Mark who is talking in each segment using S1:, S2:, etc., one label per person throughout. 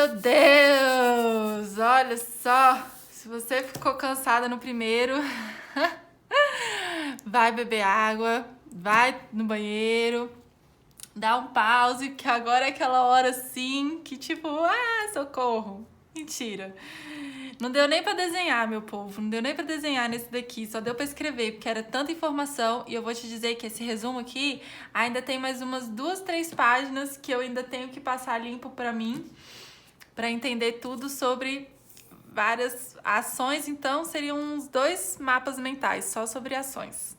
S1: meu Deus! Olha só, se você ficou cansada no primeiro, vai beber água, vai no banheiro, dá um pause, que agora é aquela hora assim que tipo, socorro. Mentira. Não deu nem pra desenhar, meu povo. Não deu nem pra desenhar nesse daqui. Só deu pra escrever, porque era tanta informação. E eu vou te dizer que esse resumo aqui ainda tem mais umas 2, 3 páginas que eu ainda tenho que passar limpo pra mim, pra entender tudo sobre várias ações. Então, seriam uns 2 mapas mentais só sobre ações,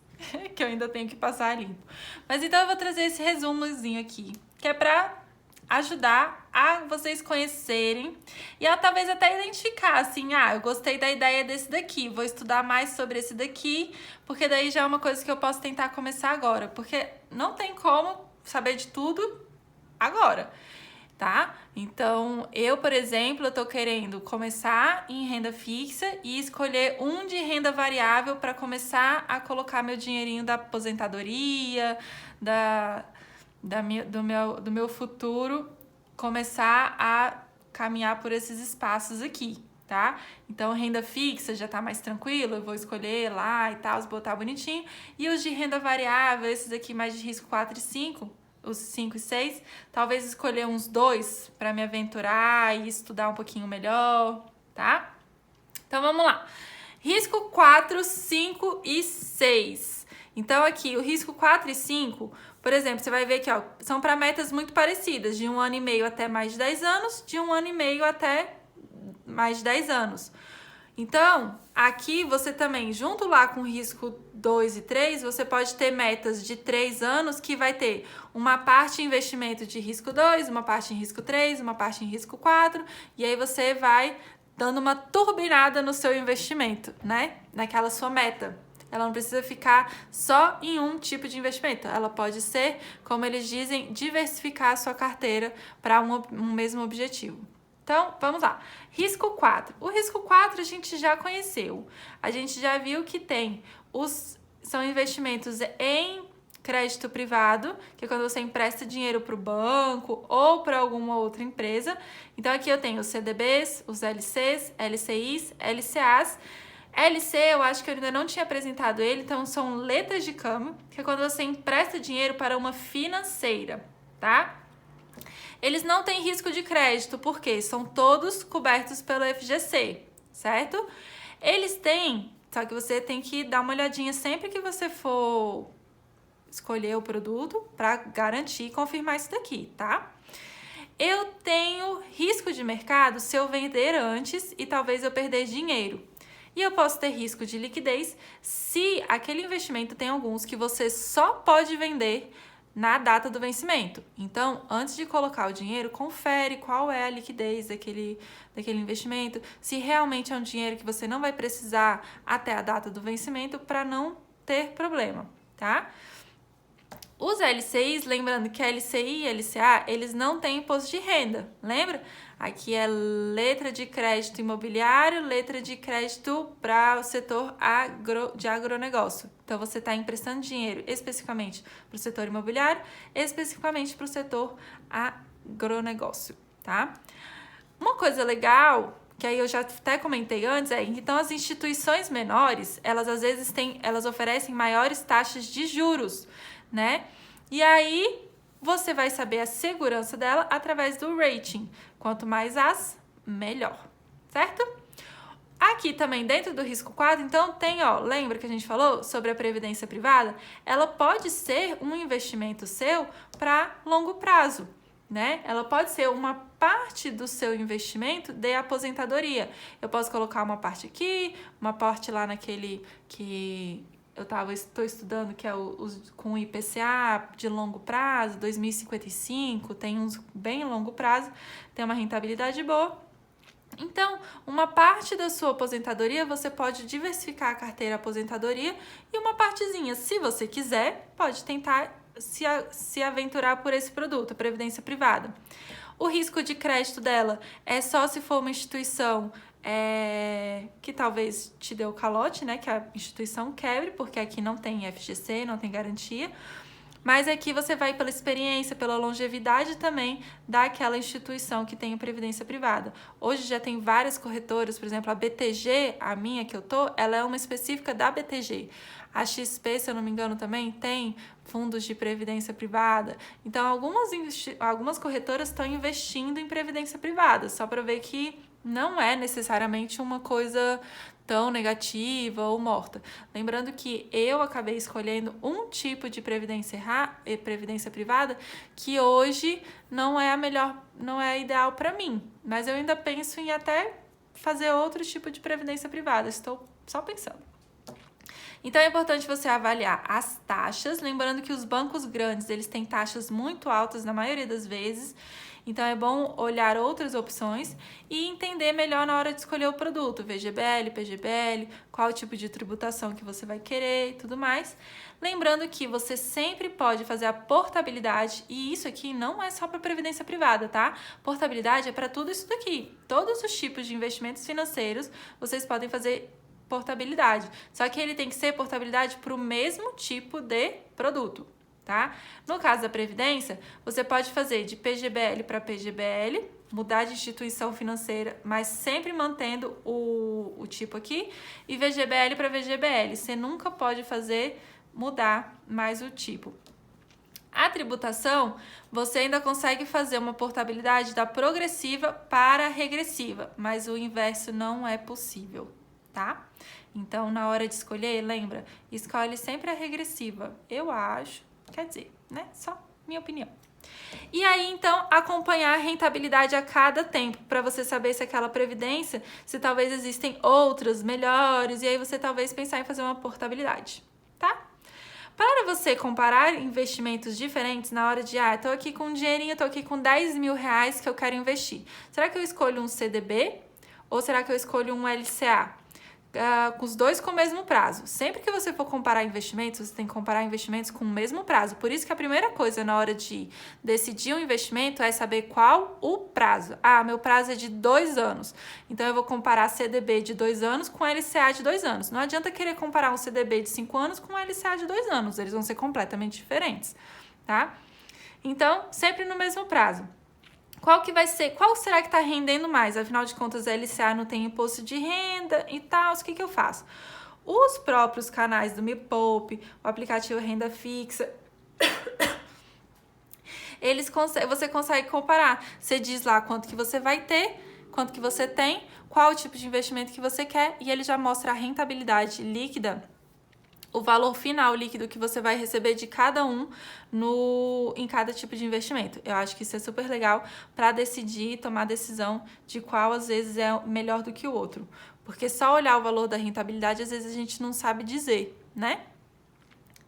S1: que eu ainda tenho que passar limpo. Mas então eu vou trazer esse resumozinho aqui, que é pra ajudar a vocês conhecerem e talvez até identificar, assim, eu gostei da ideia desse daqui, vou estudar mais sobre esse daqui, porque daí já é uma coisa que eu posso tentar começar agora, porque não tem como saber de tudo agora, tá? Então, eu, por exemplo, eu tô querendo começar em renda fixa e escolher um de renda variável para começar a colocar meu dinheirinho da aposentadoria, do meu futuro, começar a caminhar por esses espaços aqui, tá? Então, renda fixa já tá mais tranquilo, eu vou escolher lá e tal, botar bonitinho. E os de renda variável, esses aqui mais de risco 4 e 5, os 5 e 6, talvez escolher uns 2 para me aventurar e estudar um pouquinho melhor, tá? Então, vamos lá. Risco 4, 5 e 6. Então, aqui, o risco 4 e 5, por exemplo, você vai ver que são para metas muito parecidas, de 1 ano e meio até mais de 10 anos, de 1 ano e meio até mais de 10 anos. Então, aqui você também, junto lá com o risco 2 e 3, você pode ter metas de 3 anos que vai ter uma parte em investimento de risco 2, uma parte em risco 3, uma parte em risco 4, e aí você vai dando uma turbinada no seu investimento, né? Naquela sua meta. Ela não precisa ficar só em um tipo de investimento. Ela pode ser, como eles dizem, diversificar a sua carteira para um mesmo objetivo. Então, vamos lá. Risco 4. O risco 4 a gente já conheceu. A gente já viu que são investimentos em crédito privado, que é quando você empresta dinheiro para o banco ou para alguma outra empresa. Então, aqui eu tenho os CDBs, os LCs, LCIs, LCAs. LC, eu acho que eu ainda não tinha apresentado ele, então são letras de câmbio, que é quando você empresta dinheiro para uma financeira, tá? Eles não têm risco de crédito, porque são todos cobertos pelo FGC, certo? Eles têm, só que você tem que dar uma olhadinha sempre que você for escolher o produto para garantir e confirmar isso daqui, tá? Eu tenho risco de mercado se eu vender antes e talvez eu perder dinheiro. E eu posso ter risco de liquidez se aquele investimento tem alguns que você só pode vender na data do vencimento. Então, antes de colocar o dinheiro, confere qual é a liquidez daquele investimento, se realmente é um dinheiro que você não vai precisar até a data do vencimento para não ter problema, tá? Os LCIs, lembrando que a LCI e LCA, eles não têm imposto de renda, lembra? Aqui é letra de crédito imobiliário, letra de crédito para o setor de agronegócio. Então, você está emprestando dinheiro especificamente para o setor imobiliário, especificamente para o setor agronegócio, tá? Uma coisa legal, que aí eu já até comentei antes, então as instituições menores, elas às vezes elas oferecem maiores taxas de juros, né? E aí você vai saber a segurança dela através do rating. Quanto mais melhor, certo? Aqui também, dentro do risco 4, então tem, lembra que a gente falou sobre a previdência privada? Ela pode ser um investimento seu para longo prazo, né? Ela pode ser uma parte do seu investimento de aposentadoria. Eu posso colocar uma parte aqui, uma parte lá naquele que estou estudando, que é com o IPCA de longo prazo, 2055, tem uns bem longo prazo, tem uma rentabilidade boa. Então, uma parte da sua aposentadoria, você pode diversificar a carteira aposentadoria e uma partezinha, se você quiser, pode tentar se aventurar por esse produto, a previdência privada. O risco de crédito dela é só se for uma instituição que talvez te dê o calote, né? Que a instituição quebre, porque aqui não tem FGC, não tem garantia. Mas aqui você vai pela experiência, pela longevidade também daquela instituição que tem a previdência privada. Hoje já tem várias corretoras, por exemplo, a BTG, a minha que eu tô, ela é uma específica da BTG. A XP, se eu não me engano, também tem fundos de previdência privada. Então, algumas corretoras estão investindo em previdência privada, só para ver que não é necessariamente uma coisa tão negativa ou morta. Lembrando que eu acabei escolhendo um tipo de previdência privada que hoje não é a melhor, não é a ideal para mim, mas eu ainda penso em até fazer outro tipo de previdência privada, estou só pensando. Então, é importante você avaliar as taxas, lembrando que os bancos grandes, eles têm taxas muito altas na maioria das vezes, então é bom olhar outras opções e entender melhor na hora de escolher o produto, VGBL, PGBL, qual tipo de tributação que você vai querer e tudo mais. Lembrando que você sempre pode fazer a portabilidade, e isso aqui não é só para previdência privada, tá? Portabilidade é para tudo isso daqui. Todos os tipos de investimentos financeiros, vocês podem fazer portabilidade. Só que ele tem que ser portabilidade para o mesmo tipo de produto, tá? No caso da Previdência, você pode fazer de PGBL para PGBL, mudar de instituição financeira, mas sempre mantendo o tipo aqui, e VGBL para VGBL. Você nunca pode mudar mais o tipo. A tributação, você ainda consegue fazer uma portabilidade da progressiva para a regressiva, mas o inverso não é possível, tá? Então, na hora de escolher, lembra, escolhe sempre a regressiva. Eu acho, quer dizer, né? Só minha opinião. E aí, então, acompanhar a rentabilidade a cada tempo, para você saber se aquela previdência, se talvez existem outras melhores, e aí você talvez pensar em fazer uma portabilidade, tá? Para você comparar investimentos diferentes na hora de, tô aqui com um dinheirinho, tô aqui com 10 mil reais que eu quero investir. Será que eu escolho um CDB ou será que eu escolho um LCA? Com os dois com o mesmo prazo. Sempre que você for comparar investimentos, você tem que comparar investimentos com o mesmo prazo. Por isso que a primeira coisa na hora de decidir um investimento é saber qual o prazo. Meu prazo é de 2 anos. Então, eu vou comparar CDB de 2 anos com LCA de 2 anos. Não adianta querer comparar um CDB de 5 anos com um LCA de 2 anos. Eles vão ser completamente diferentes, tá? Então, sempre no mesmo prazo. Qual será que está rendendo mais? Afinal de contas, a LCA não tem imposto de renda e tal, o que eu faço? Os próprios canais do Me Poupe, o aplicativo Renda Fixa, você consegue comparar. Você diz lá quanto que você vai ter, quanto que você tem, qual o tipo de investimento que você quer, e ele já mostra a rentabilidade líquida, o valor final líquido que você vai receber de cada um em cada tipo de investimento. Eu acho que isso é super legal para decidir, tomar decisão de qual às vezes é melhor do que o outro. Porque só olhar o valor da rentabilidade, às vezes a gente não sabe dizer, né?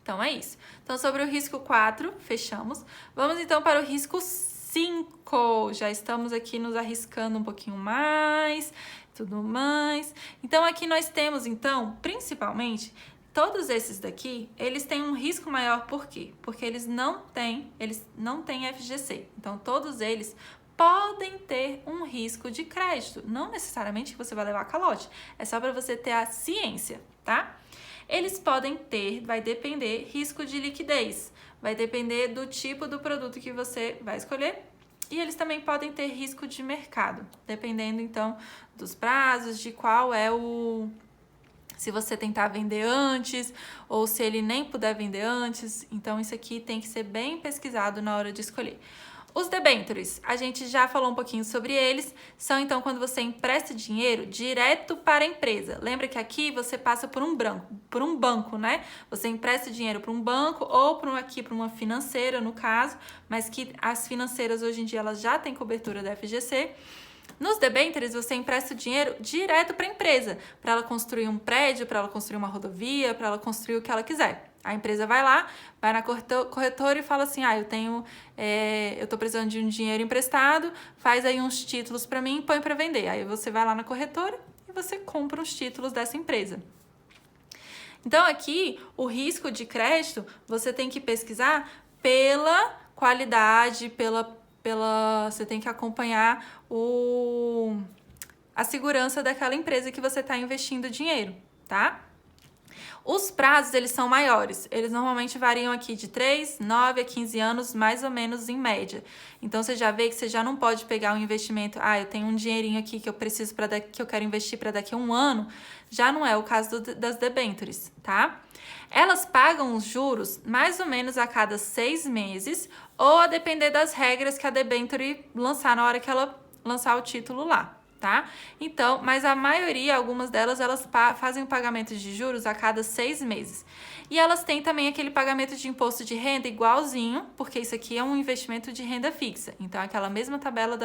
S1: Então é isso. Então, sobre o risco 4, fechamos. Vamos então para o risco 5. Já estamos aqui nos arriscando um pouquinho mais, tudo mais. Então, aqui nós temos, então, principalmente, todos esses daqui, eles têm um risco maior, por quê? Porque eles não têm FGC. Então, todos eles podem ter um risco de crédito. Não necessariamente que você vai levar calote. É só para você ter a ciência, tá? Eles podem ter, vai depender, risco de liquidez. Vai depender do tipo do produto que você vai escolher. E eles também podem ter risco de mercado. Dependendo, então, dos prazos, de qual é se você tentar vender antes, ou se ele nem puder vender antes. Então, isso aqui tem que ser bem pesquisado na hora de escolher. Os debêntures, a gente já falou um pouquinho sobre eles, são então quando você empresta dinheiro direto para a empresa. Lembra que aqui você passa por um banco, né? Você empresta dinheiro para um banco ou para uma financeira, no caso, mas que as financeiras hoje em dia elas já têm cobertura da FGC. Nos debêntures, você empresta o dinheiro direto para a empresa, para ela construir um prédio, para ela construir uma rodovia, para ela construir o que ela quiser. A empresa vai lá, vai na corretora e fala assim, eu tô precisando de um dinheiro emprestado, faz aí uns títulos para mim e põe para vender. Aí você vai lá na corretora e você compra os títulos dessa empresa. Então, aqui, o risco de crédito, você tem que pesquisar pela qualidade, você tem que acompanhar a segurança daquela empresa que você está investindo dinheiro, tá? Os prazos, eles são maiores. Eles normalmente variam aqui de 3, 9 a 15 anos, mais ou menos em média. Então, você já vê que você já não pode pegar um investimento. Eu tenho um dinheirinho aqui que eu preciso que eu quero investir para daqui a um ano. Já não é o caso das debêntures, tá? Elas pagam os juros mais ou menos a cada 6 meses ou a depender das regras que a debenture lançar na hora que ela lançar o título lá. Tá? Então, mas a maioria, algumas delas, elas fazem o pagamento de juros a cada 6 meses. E elas têm também aquele pagamento de imposto de renda igualzinho, porque isso aqui é um investimento de renda fixa. Então, aquela mesma tabela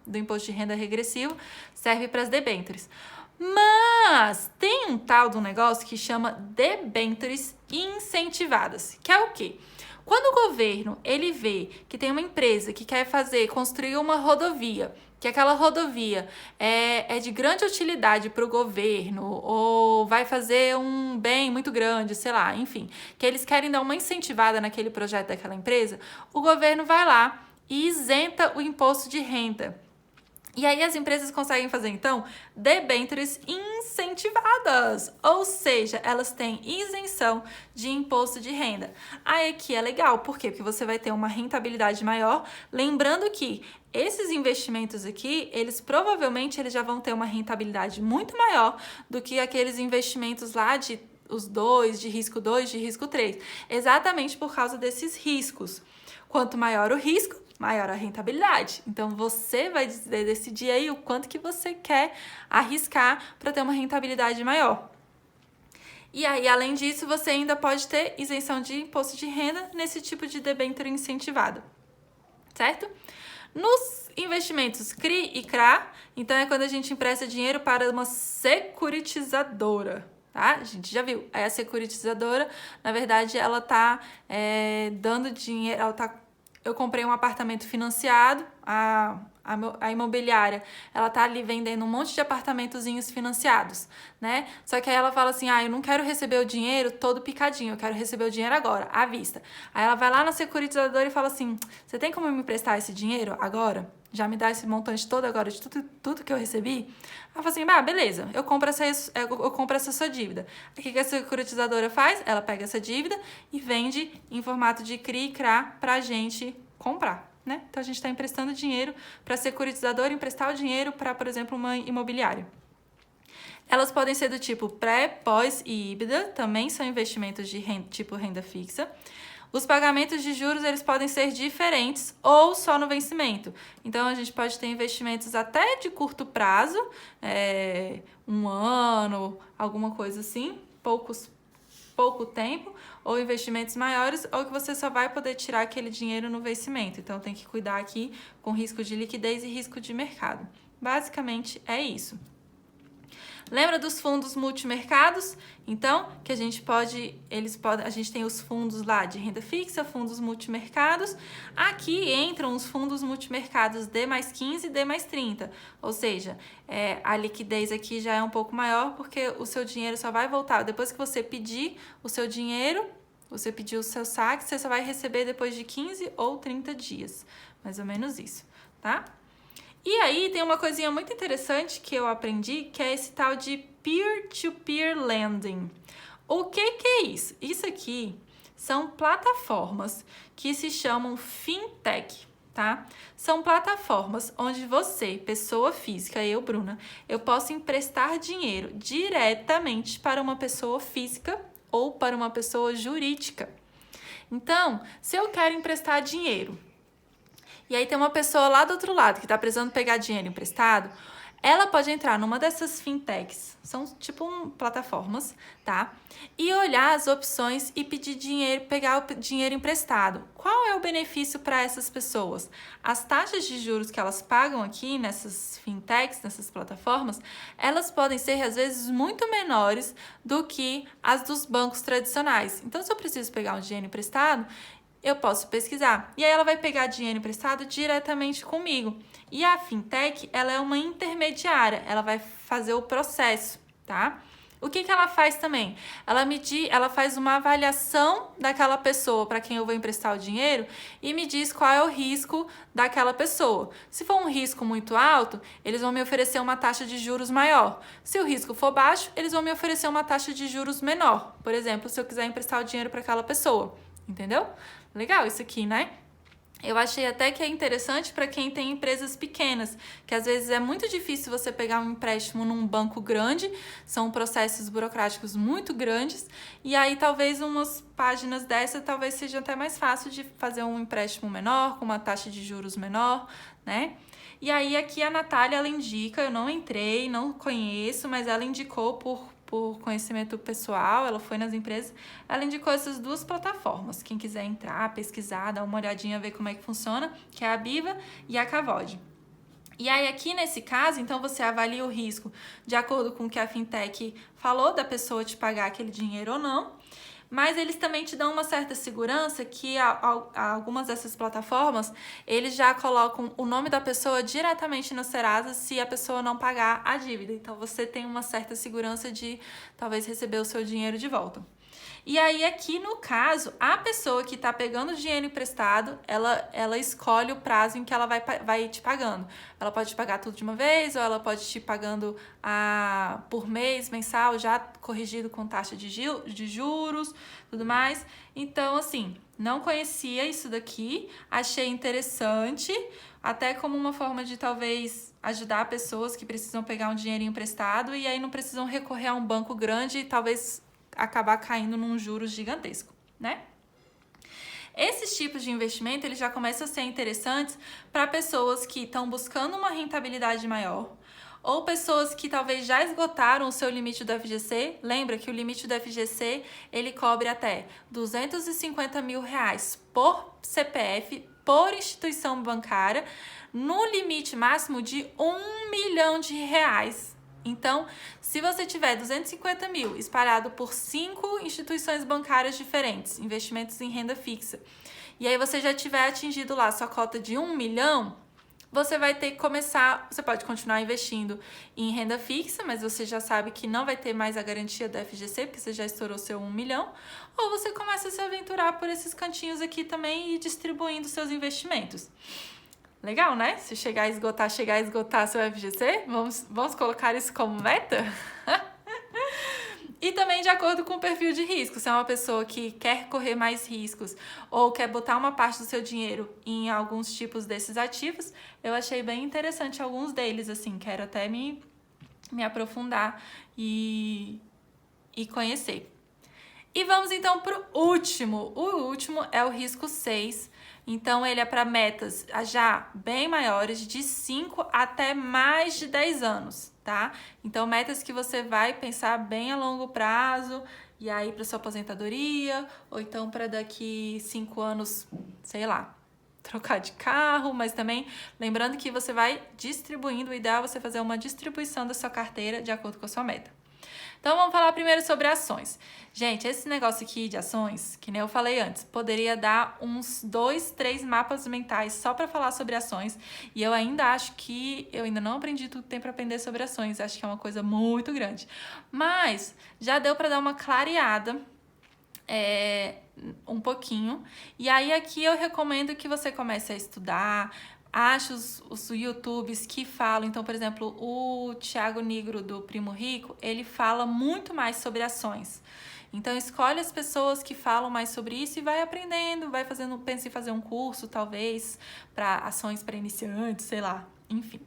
S1: do imposto de renda regressivo serve para as debêntures. Mas tem um tal do negócio que chama debêntures incentivadas, que é o quê? Quando o governo ele vê que tem uma empresa que quer construir uma rodovia, que aquela rodovia é de grande utilidade para o governo ou vai fazer um bem muito grande, sei lá, enfim, que eles querem dar uma incentivada naquele projeto daquela empresa, o governo vai lá e isenta o imposto de renda. E aí as empresas conseguem fazer, então, debêntures incentivadas, ou seja, elas têm isenção de imposto de renda. Aí aqui é legal, por quê? Porque você vai ter uma rentabilidade maior, lembrando que esses investimentos aqui, eles provavelmente já vão ter uma rentabilidade muito maior do que aqueles investimentos lá de os 2, de risco 2, de risco 3, exatamente por causa desses riscos. Quanto maior o risco, maior a rentabilidade. Então, você vai decidir aí o quanto que você quer arriscar para ter uma rentabilidade maior. E aí, além disso, você ainda pode ter isenção de imposto de renda nesse tipo de debênture incentivada, certo? Nos investimentos CRI e CRA, então é quando a gente empresta dinheiro para uma securitizadora, tá? A gente já viu. Aí a securitizadora, na verdade, ela tá dando dinheiro, eu comprei um apartamento financiado, a imobiliária, ela tá ali vendendo um monte de apartamentozinhos financiados, né? Só que aí ela fala assim, eu não quero receber o dinheiro todo picadinho, eu quero receber o dinheiro agora, à vista. Aí ela vai lá na securitizadora e fala assim, você tem como me emprestar esse dinheiro agora? Já me dá esse montante todo agora de tudo que eu recebi? Ela fala assim, beleza, eu compro essa sua dívida. O que a securitizadora faz? Ela pega essa dívida e vende em formato de CRI e CRA pra gente comprar, né? Então, a gente está emprestando dinheiro para a securitizadora emprestar o dinheiro para, por exemplo, uma imobiliária. Elas podem ser do tipo pré, pós e híbrida, também são investimentos de tipo renda fixa. Os pagamentos de juros, eles podem ser diferentes ou só no vencimento. Então, a gente pode ter investimentos até de curto prazo, 1 ano, alguma coisa assim, pouco tempo, ou investimentos maiores, ou que você só vai poder tirar aquele dinheiro no vencimento. Então, tem que cuidar aqui com risco de liquidez e risco de mercado. Basicamente, é isso. Lembra dos fundos multimercados? Então, que a gente tem os fundos lá de renda fixa, fundos multimercados. Aqui entram os fundos multimercados D+15 e D+30. Ou seja, a liquidez aqui já é um pouco maior porque o seu dinheiro só vai voltar. Depois que você pedir o seu dinheiro, você pediu o seu saque, você só vai receber depois de 15 ou 30 dias. Mais ou menos isso, tá? E aí tem uma coisinha muito interessante que eu aprendi, que é esse tal de peer-to-peer lending. O que é isso? Isso aqui são plataformas que se chamam fintech, tá? São plataformas onde você, pessoa física, eu, Bruna, eu posso emprestar dinheiro diretamente para uma pessoa física ou para uma pessoa jurídica. Então, se eu quero emprestar dinheiro, e aí tem uma pessoa lá do outro lado que está precisando pegar dinheiro emprestado, ela pode entrar numa dessas fintechs, são tipo plataformas, tá? E olhar as opções e pedir dinheiro, pegar o dinheiro emprestado. Qual é o benefício para essas pessoas? As taxas de juros que elas pagam aqui nessas fintechs, nessas plataformas, elas podem ser às vezes muito menores do que as dos bancos tradicionais. Então, se eu preciso pegar um dinheiro emprestado, eu posso pesquisar. E aí ela vai pegar dinheiro emprestado diretamente comigo. E a fintech, ela é uma intermediária, ela vai fazer o processo, tá? O que ela faz também? Ela faz uma avaliação daquela pessoa para quem eu vou emprestar o dinheiro e me diz qual é o risco daquela pessoa. Se for um risco muito alto, eles vão me oferecer uma taxa de juros maior. Se o risco for baixo, eles vão me oferecer uma taxa de juros menor. Por exemplo, se eu quiser emprestar o dinheiro para aquela pessoa. Entendeu? Legal isso aqui, né? Eu achei até que é interessante para quem tem empresas pequenas, que às vezes é muito difícil você pegar um empréstimo num banco grande, são processos burocráticos muito grandes, e aí talvez umas páginas dessa talvez seja até mais fácil de fazer um empréstimo menor, com uma taxa de juros menor, né? E aí aqui a Natália, ela indica, eu não entrei, não conheço, mas ela indicou por conhecimento pessoal, ela foi nas empresas, ela indicou essas duas plataformas. Quem quiser entrar, pesquisar, dar uma olhadinha, ver como é que funciona, que é a Biva e a Cavod. E aí aqui nesse caso, então você avalia o risco de acordo com o que a fintech falou da pessoa te pagar aquele dinheiro ou não, mas eles também te dão uma certa segurança que algumas dessas plataformas, eles já colocam o nome da pessoa diretamente no Serasa se a pessoa não pagar a dívida. Então, você tem uma certa segurança de talvez receber o seu dinheiro de volta. E aí, aqui no caso, a pessoa que está pegando o dinheiro emprestado, ela escolhe o prazo em que ela vai te pagando. Ela pode te pagar tudo de uma vez, ou ela pode te pagando por mês, mensal, já corrigido com taxa de juros, tudo mais. Então, assim, não conhecia isso daqui, achei interessante, até como uma forma de talvez ajudar pessoas que precisam pegar um dinheiro emprestado e aí não precisam recorrer a um banco grande e talvez acabar caindo num juros gigantesco, né? Esses tipos de investimento, eles já começam a ser interessantes para pessoas que estão buscando uma rentabilidade maior ou pessoas que talvez já esgotaram o seu limite do FGC. Lembra que o limite do FGC, ele cobre até R$250 mil por CPF, por instituição bancária, no limite máximo de R$1 milhão. Então, se você tiver 250 mil espalhado por 5 instituições bancárias diferentes, investimentos em renda fixa, e aí você já tiver atingido lá sua cota de 1 milhão, você vai ter que começar, você pode continuar investindo em renda fixa, mas você já sabe que não vai ter mais a garantia do FGC, porque você já estourou seu 1 milhão, ou você começa a se aventurar por esses cantinhos aqui também e ir distribuindo seus investimentos. Legal, né? Se chegar a esgotar seu FGC, vamos colocar isso como meta? E também de acordo com o perfil de risco. Se é uma pessoa que quer correr mais riscos ou quer botar uma parte do seu dinheiro em alguns tipos desses ativos, eu achei bem interessante alguns deles, assim, quero até me aprofundar e conhecer. E vamos então para o último. O último é o risco 6. Então, ele é para metas já bem maiores, de 5 até mais de 10 anos, tá? Então, metas que você vai pensar bem a longo prazo, e aí para sua aposentadoria, ou então para daqui 5 anos, sei lá, trocar de carro, mas também lembrando que você vai distribuindo, o ideal é você fazer uma distribuição da sua carteira de acordo com a sua meta. Então, vamos falar primeiro sobre ações. Gente, esse negócio aqui de ações, que nem eu falei antes, poderia dar uns 2, 3 mapas mentais só para falar sobre ações. E eu ainda acho que eu ainda não aprendi tudo que tem para aprender sobre ações. Acho que é uma coisa muito grande. Mas já deu para dar uma clareada um pouquinho. E aí aqui eu recomendo que você comece a estudar. Acho os YouTubes que falam, então, por exemplo, o Thiago Nigro do Primo Rico, ele fala muito mais sobre ações. Então, escolhe as pessoas que falam mais sobre isso e vai aprendendo, pensa em fazer um curso, talvez, para ações para iniciantes, sei lá, enfim.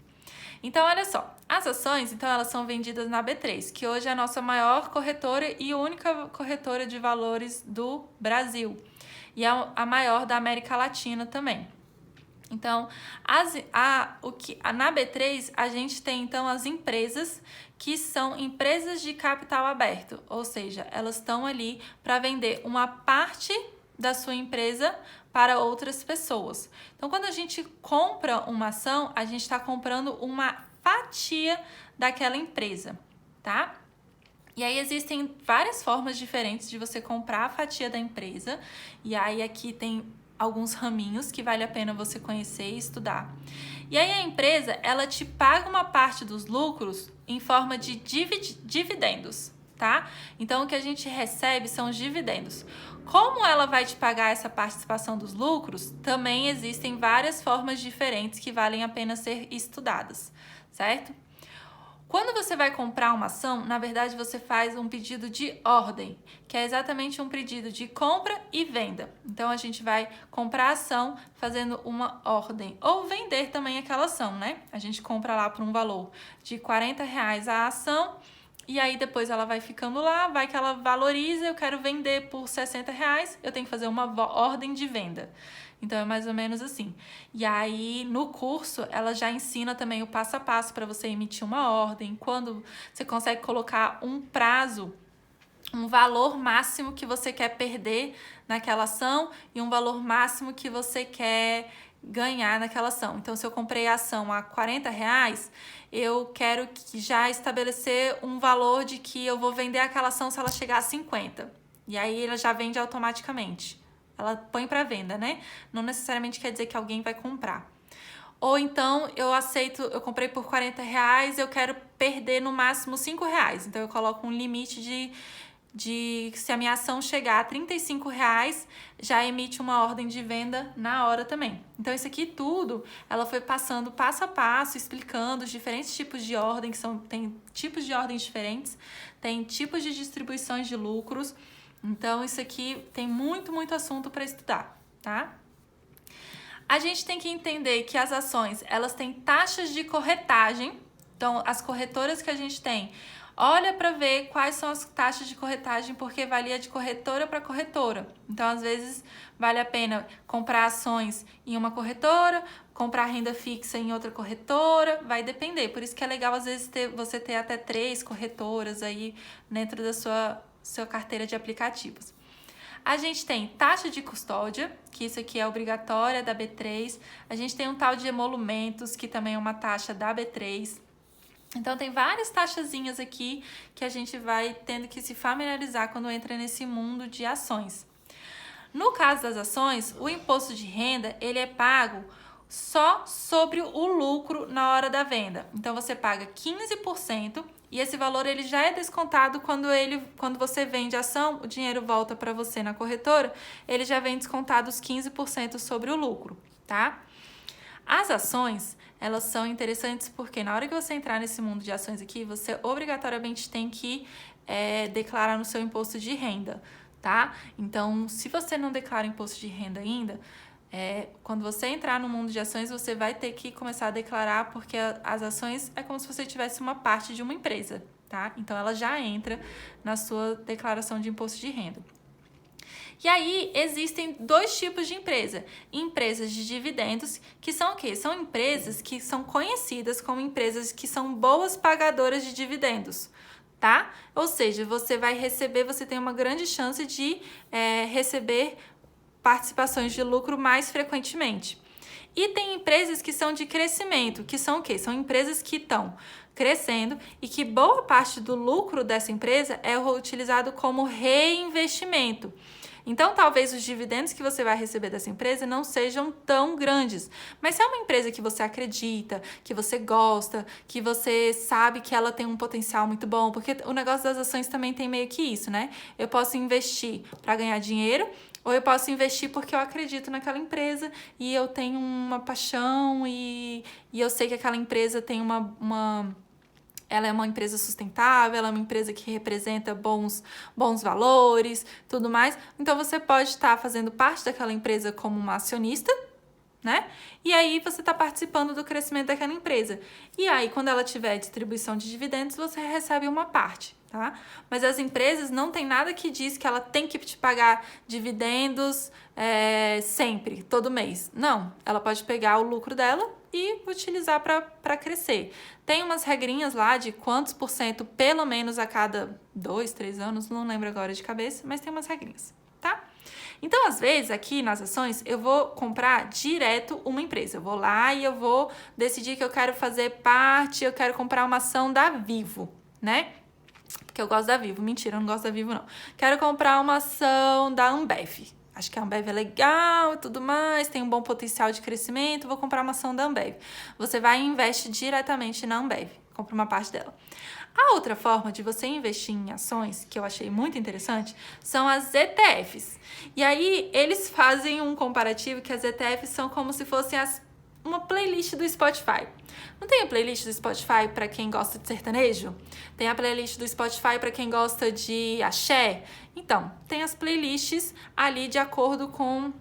S1: Então, olha só, as ações, então, elas são vendidas na B3, que hoje é a nossa maior corretora e única corretora de valores do Brasil. E é a maior da América Latina também. Então, na B3, a gente tem, então, as empresas que são empresas de capital aberto, ou seja, elas estão ali para vender uma parte da sua empresa para outras pessoas. Então, quando a gente compra uma ação, a gente está comprando uma fatia daquela empresa, tá? E aí existem várias formas diferentes de você comprar a fatia da empresa, e aí aqui tem alguns raminhos que vale a pena você conhecer e estudar. E aí a empresa, ela te paga uma parte dos lucros em forma de dividendos, tá? Então, o que a gente recebe são os dividendos. Como ela vai te pagar essa participação dos lucros, também existem várias formas diferentes que valem a pena ser estudadas, certo? Quando você vai comprar uma ação, na verdade você faz um pedido de ordem, que é exatamente um pedido de compra e venda. Então a gente vai comprar a ação fazendo uma ordem, ou vender também aquela ação, né? A gente compra lá por um valor de R$40 a ação, e aí depois ela vai ficando lá, vai que ela valoriza, eu quero vender por R$60, eu tenho que fazer uma ordem de venda. Então é mais ou menos assim. E aí no curso ela já ensina também o passo a passo para você emitir uma ordem, quando você consegue colocar um prazo, um valor máximo que você quer perder naquela ação e um valor máximo que você quer ganhar naquela ação. Então, se eu comprei a ação a R$40, eu quero já estabelecer um valor de que eu vou vender aquela ação se ela chegar a 50. E aí ela já vende automaticamente. Ela põe para venda, né? Não necessariamente quer dizer que alguém vai comprar. Ou então eu comprei por R$40, eu quero perder no máximo R$5. Então eu coloco um limite de se a minha ação chegar a R$35, já emite uma ordem de venda na hora também. Então isso aqui tudo, ela foi passando passo a passo, explicando os diferentes tipos de ordem, tem tipos de ordens diferentes, tem tipos de distribuições de lucros. Então isso aqui tem muito assunto para estudar, tá? A gente tem que entender que as ações, elas têm taxas de corretagem. Então, as corretoras que a gente tem, olha para ver quais são as taxas de corretagem, porque varia de corretora para corretora. Então, às vezes, vale a pena comprar ações em uma corretora, comprar renda fixa em outra corretora, vai depender. Por isso que é legal, às vezes, você ter até 3 corretoras aí dentro da sua carteira de aplicativos. A gente tem taxa de custódia, que isso aqui é obrigatória da B3. A gente tem um tal de emolumentos, que também é uma taxa da B3. Então, tem várias taxazinhas aqui que a gente vai tendo que se familiarizar quando entra nesse mundo de ações. No caso das ações, o imposto de renda, ele é pago só sobre o lucro na hora da venda. Então, você paga 15%. E esse valor ele já é descontado quando você vende a ação, o dinheiro volta para você na corretora, ele já vem descontado os 15% sobre o lucro, tá? As ações, elas são interessantes porque na hora que você entrar nesse mundo de ações aqui, você obrigatoriamente tem que declarar no seu imposto de renda, tá? Então, se você não declara imposto de renda ainda, quando você entrar no mundo de ações, você vai ter que começar a declarar, porque as ações é como se você tivesse uma parte de uma empresa, tá? Então, ela já entra na sua declaração de imposto de renda. E aí, existem 2 tipos de empresa. Empresas de dividendos, que são o quê? São empresas que são conhecidas como empresas que são boas pagadoras de dividendos, tá? Ou seja, você tem uma grande chance de receber participações de lucro mais frequentemente. E tem empresas que são de crescimento, que são o quê? São empresas que estão crescendo e que boa parte do lucro dessa empresa é utilizado como reinvestimento. Então, talvez os dividendos que você vai receber dessa empresa não sejam tão grandes. Mas se é uma empresa que você acredita, que você gosta, que você sabe que ela tem um potencial muito bom, porque o negócio das ações também tem meio que isso, né? Eu posso investir para ganhar dinheiro, ou eu posso investir porque eu acredito naquela empresa e eu tenho uma paixão e eu sei que aquela empresa tem ela é uma empresa sustentável, ela é uma empresa que representa bons valores, tudo mais. Então, você pode estar fazendo parte daquela empresa como uma acionista, né? E aí, você está participando do crescimento daquela empresa. E aí, quando ela tiver distribuição de dividendos, você recebe uma parte, tá? Mas as empresas não tem nada que diz que ela tem que te pagar dividendos sempre, todo mês. Não, ela pode pegar o lucro dela e utilizar para crescer. Tem umas regrinhas lá de quantos por cento, pelo menos a cada 2, 3 anos, não lembro agora de cabeça, mas tem umas regrinhas, tá? Então, às vezes, aqui nas ações, eu vou comprar direto uma empresa. Eu vou lá e eu vou decidir que eu quero fazer parte, eu quero comprar uma ação da Vivo, né? Porque eu gosto da Vivo. Mentira, eu não gosto da Vivo, não. Quero comprar uma ação da Ambev. acho que a Ambev é legal e tudo mais, tem um bom potencial de crescimento, vou comprar uma ação da Ambev. Você vai e investe diretamente na Ambev, compra uma parte dela. A outra forma de você investir em ações, que eu achei muito interessante, são as ETFs. E aí, eles fazem um comparativo que as ETFs são como se fossem uma playlist do Spotify. Não tem a playlist do Spotify para quem gosta de sertanejo? Tem a playlist do Spotify para quem gosta de axé? Então, tem as playlists ali de acordo com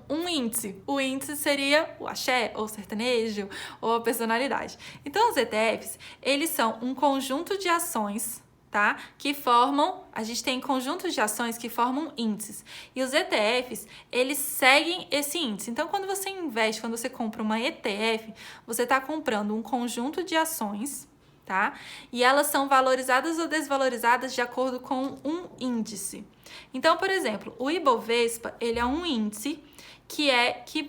S1: um índice. O índice seria o axé, ou o sertanejo, ou a personalidade. Então, os ETFs, eles são um conjunto de ações, tá? Que formam, a gente tem conjuntos de ações que formam índices. E os ETFs, eles seguem esse índice. Então, quando você investe, quando você compra uma ETF, você está comprando um conjunto de ações, tá? E elas são valorizadas ou desvalorizadas de acordo com um índice. Então, por exemplo, o Ibovespa, ele é um índice que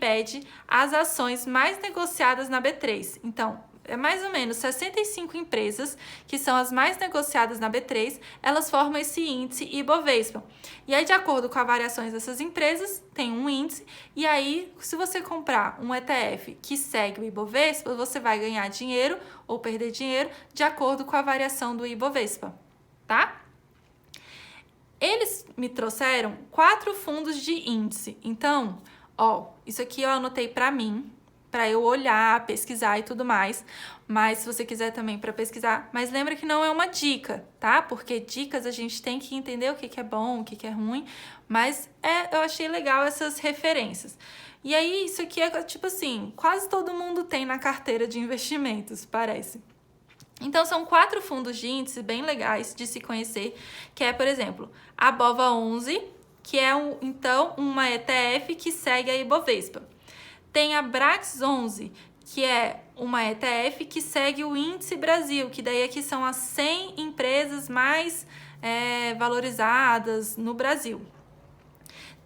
S1: mede as ações mais negociadas na B3. Então, é mais ou menos 65 empresas que são as mais negociadas na B3, elas formam esse índice Ibovespa. E aí, de acordo com as variações dessas empresas, tem um índice, e aí, se você comprar um ETF que segue o Ibovespa, você vai ganhar dinheiro ou perder dinheiro de acordo com a variação do Ibovespa, tá? Eles me trouxeram 4 fundos de índice. Então, isso aqui eu anotei para mim, para eu olhar, pesquisar e tudo mais. Mas se você quiser também para pesquisar, mas lembra que não é uma dica, tá? Porque dicas a gente tem que entender o que é bom, o que é ruim, mas eu achei legal essas referências. E aí, isso aqui é tipo assim, quase todo mundo tem na carteira de investimentos, parece. Então, são 4 fundos de índice bem legais de se conhecer, que é, por exemplo, a BOVA11, que é, então, uma ETF que segue a Ibovespa. Tem a BRAX11, que é uma ETF que segue o Índice Brasil, que daí aqui são as 100 empresas mais valorizadas no Brasil.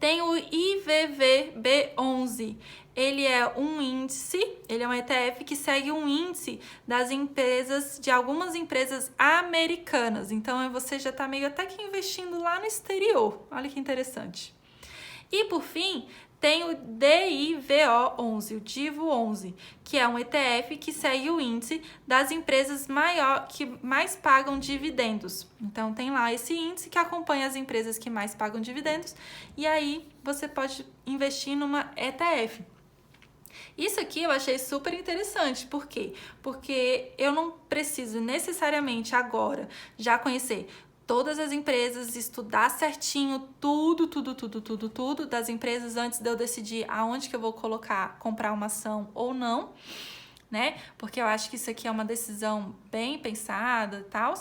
S1: Tem o IVVB11, ele é um índice, ele é um ETF que segue um índice das empresas, de algumas empresas americanas. Então, você já está meio até que investindo lá no exterior. Olha que interessante. E, por fim, tem o DIVO11, o DIVO11, que é um ETF que segue o índice das empresas que mais pagam dividendos. Então, tem lá esse índice que acompanha as empresas que mais pagam dividendos, e aí você pode investir numa ETF. Isso aqui eu achei super interessante. Por quê? Porque eu não preciso necessariamente agora já conhecer todas as empresas, estudar certinho tudo das empresas antes de eu decidir aonde que eu vou comprar uma ação ou não, né? Porque eu acho que isso aqui é uma decisão bem pensada e tal.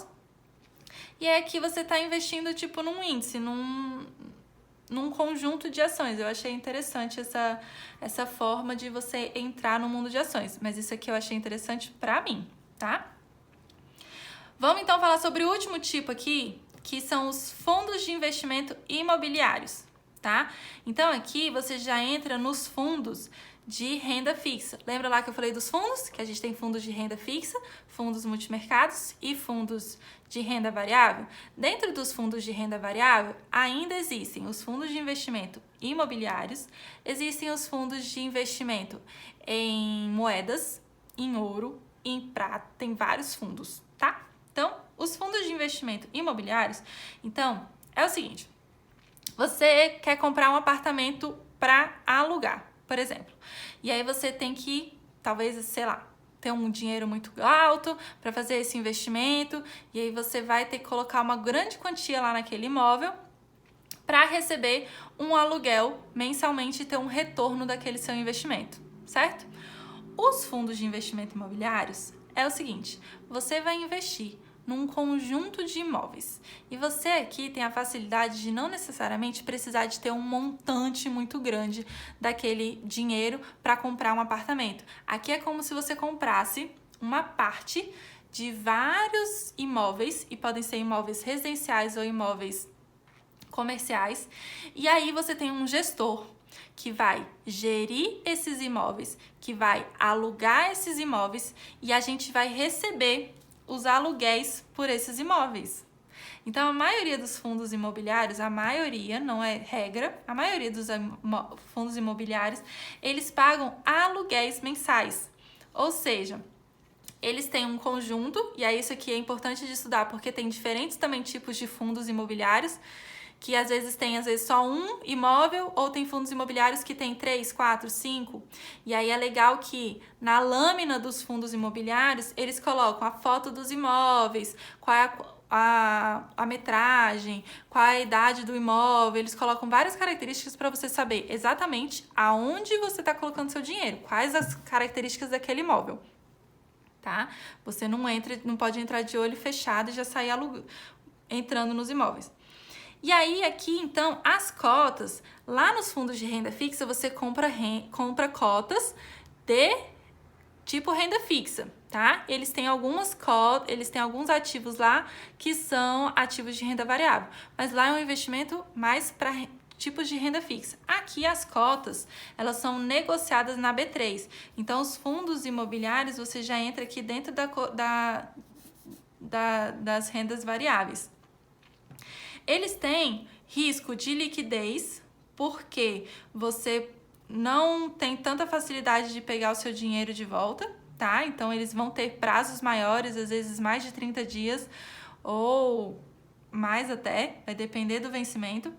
S1: E é que você tá investindo, tipo, num índice, num conjunto de ações. Eu achei interessante essa forma de você entrar no mundo de ações. Mas isso aqui eu achei interessante pra mim, tá? Vamos então falar sobre o último tipo aqui, que são os fundos de investimento imobiliários, tá? Então aqui você já entra nos fundos de renda fixa. Lembra lá que eu falei dos fundos? Que a gente tem fundos de renda fixa, fundos multimercados e fundos de renda variável. Dentro dos fundos de renda variável, ainda existem os fundos de investimento imobiliários, existem os fundos de investimento em moedas, em ouro, em prata, tem vários fundos, tá? Então, os fundos de investimento imobiliários, então, é o seguinte, você quer comprar um apartamento para alugar, por exemplo, e aí você tem que, talvez, sei lá, ter um dinheiro muito alto para fazer esse investimento, e aí você vai ter que colocar uma grande quantia lá naquele imóvel para receber um aluguel mensalmente e ter um retorno daquele seu investimento, certo? Os fundos de investimento imobiliários é o seguinte, você vai investir num conjunto de imóveis. E você aqui tem a facilidade de não necessariamente precisar de ter um montante muito grande daquele dinheiro para comprar um apartamento. Aqui é como se você comprasse uma parte de vários imóveis, e podem ser imóveis residenciais ou imóveis comerciais, e aí você tem um gestor que vai gerir esses imóveis, que vai alugar esses imóveis, e a gente vai receber os aluguéis por esses imóveis. Então, a maioria dos fundos imobiliários, a maioria, não é regra, a maioria dos fundos imobiliários, eles pagam aluguéis mensais. Ou seja, eles têm um conjunto, e aí isso aqui é importante de estudar, porque tem diferentes também tipos de fundos imobiliários, que às vezes só um imóvel, ou tem fundos imobiliários que tem 3, 4, 5. E aí é legal que na lâmina dos fundos imobiliários, eles colocam a foto dos imóveis, qual é a metragem, qual é a idade do imóvel, eles colocam várias características para você saber exatamente aonde você está colocando seu dinheiro, quais as características daquele imóvel. Tá? Você não pode entrar de olho fechado e já sair entrando nos imóveis. E aí, aqui, então, as cotas, lá nos fundos de renda fixa, você compra cotas de tipo renda fixa, tá? Eles têm algumas cotas, eles têm alguns ativos lá que são ativos de renda variável, mas lá é um investimento mais para tipos de renda fixa. Aqui as cotas, elas são negociadas na B3. Então, os fundos imobiliários, você já entra aqui dentro das rendas variáveis. Eles têm risco de liquidez, porque você não tem tanta facilidade de pegar o seu dinheiro de volta, tá? Então, eles vão ter prazos maiores, às vezes mais de 30 dias, ou mais até, vai depender do vencimento.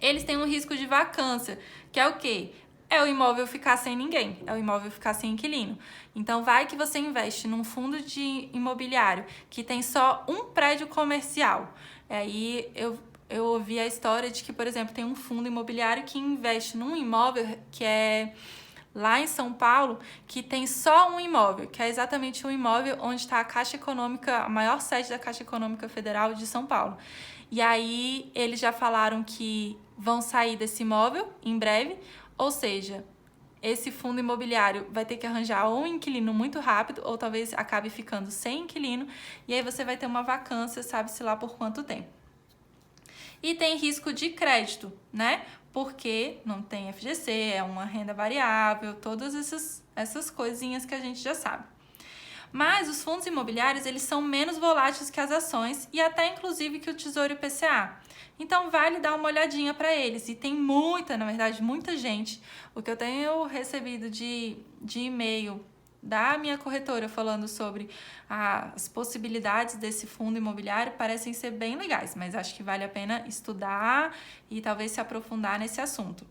S1: Eles têm um risco de vacância, que é o quê? É o imóvel ficar sem ninguém, é o imóvel ficar sem inquilino. Então, vai que você investe num fundo de imobiliário que tem só um prédio comercial. Aí, eu ouvi a história de que, por exemplo, tem um fundo imobiliário que investe num imóvel que é lá em São Paulo, que tem só um imóvel, que é exatamente um imóvel onde está a Caixa Econômica, a maior sede da Caixa Econômica Federal de São Paulo. E aí, eles já falaram que vão sair desse imóvel em breve, ou seja, esse fundo imobiliário vai ter que arranjar ou um inquilino muito rápido, ou talvez acabe ficando sem inquilino, e aí você vai ter uma vacância, sabe-se lá por quanto tempo. E tem risco de crédito, né? Porque não tem FGC, é uma renda variável, todas essas coisinhas que a gente já sabe. Mas os fundos imobiliários, eles são menos voláteis que as ações e até inclusive que o Tesouro IPCA. Então, vale dar uma olhadinha para eles. E tem na verdade, muita gente. O que eu tenho recebido de e-mail da minha corretora falando sobre as possibilidades desse fundo imobiliário parecem ser bem legais, mas acho que vale a pena estudar e talvez se aprofundar nesse assunto.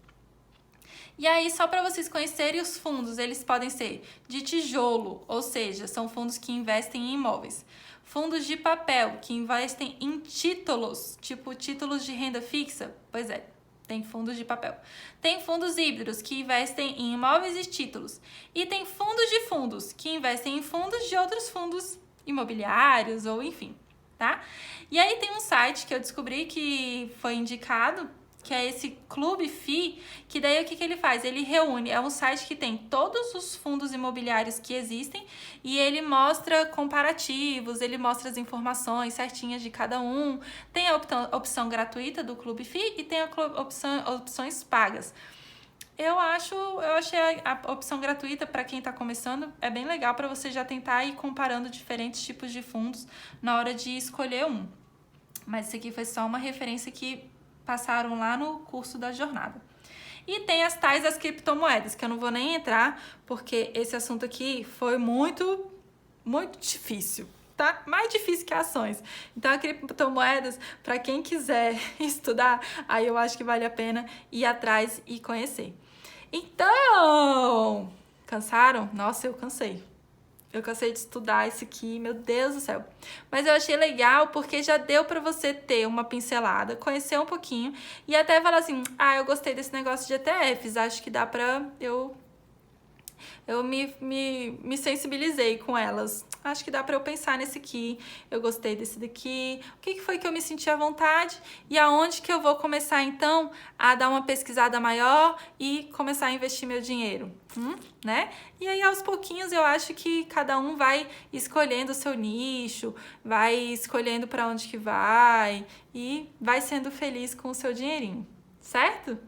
S1: E aí, só para vocês conhecerem os fundos, eles podem ser de tijolo, ou seja, são fundos que investem em imóveis. Fundos de papel, que investem em títulos, tipo títulos de renda fixa. Pois é, tem fundos de papel. Tem fundos híbridos, que investem em imóveis e títulos. E tem fundos de fundos, que investem em fundos de outros fundos imobiliários, ou enfim, tá? E aí tem um site que eu descobri que foi indicado, que é esse Clube FI, que daí o que ele faz? Ele reúne, é um site que tem todos os fundos imobiliários que existem e ele mostra comparativos, ele mostra as informações certinhas de cada um. Tem a opção gratuita do Clube FI e tem opções pagas. Eu achei a opção gratuita para quem está começando é bem legal para você já tentar ir comparando diferentes tipos de fundos na hora de escolher um. Mas isso aqui foi só uma referência que passaram lá no curso da jornada. E tem as tais das criptomoedas, que eu não vou nem entrar, porque esse assunto aqui foi muito, muito difícil, tá? Mais difícil que ações. Então, as criptomoedas, para quem quiser estudar, aí eu acho que vale a pena ir atrás e conhecer. Então, cansaram? Nossa, eu cansei. Eu cansei de estudar isso aqui, meu Deus do céu. Mas eu achei legal porque já deu pra você ter uma pincelada, conhecer um pouquinho e até falar assim, eu gostei desse negócio de ETFs, acho que dá pra eu me sensibilizei com elas. Acho que dá pra eu pensar nesse aqui, eu gostei desse daqui, o que foi que eu me senti à vontade e aonde que eu vou começar então a dar uma pesquisada maior e começar a investir meu dinheiro, né? E aí aos pouquinhos eu acho que cada um vai escolhendo o seu nicho, vai escolhendo pra onde que vai e vai sendo feliz com o seu dinheirinho, certo?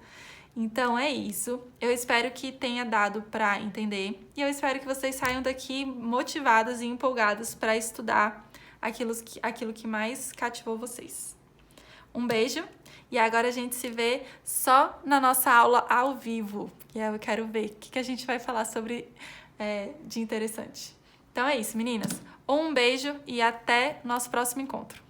S1: Então é isso, eu espero que tenha dado para entender e eu espero que vocês saiam daqui motivados e empolgados para estudar aquilo que mais cativou vocês. Um beijo e agora a gente se vê só na nossa aula ao vivo. E aí eu quero ver o que a gente vai falar sobre de interessante. Então é isso, meninas. Um beijo e até nosso próximo encontro.